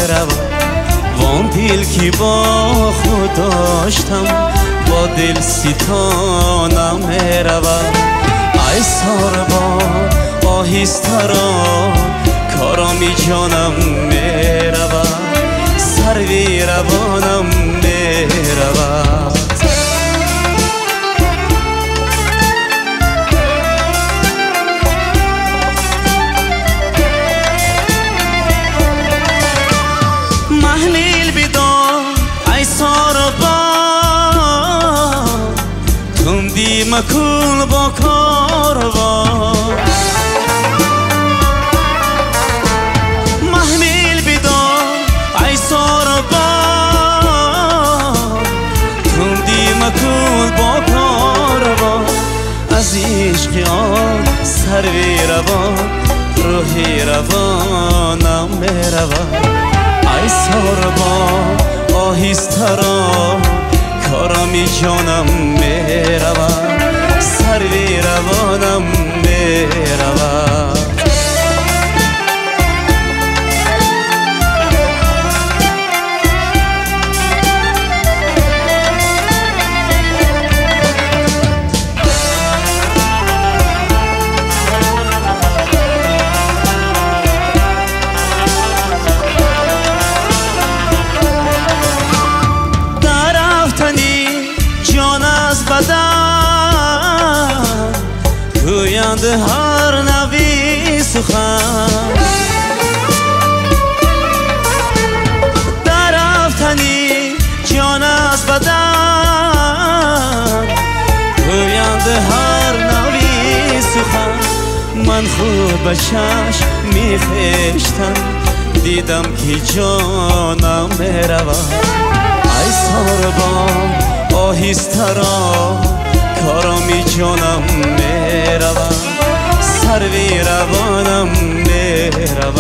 میرود وان دل که با خود داشتم با دل ستانم میرود ای ساربان آهسته را کارامی جانم میرود سروی روانم میرود محلیل بیدار ای ساربان تندی مکن با کاروان محلیل بیدار ای ساربان تندی مکن با کاروان از عشق آن سروی روان روحی روانم میرود ای ساربان آهسته را کارامی جانم میرود سروی روانم میرود گویند هر نوی سخن در رفتنی جان از بدن گویند هر نوی سخن من خود به چشم میخشتم دیدم که جانم میرود ای ساربان آهسته را کارامی جانم میرود سروی روانم میرود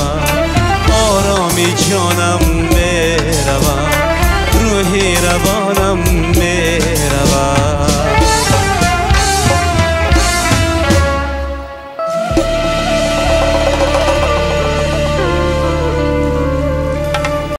آرامی جانم میرود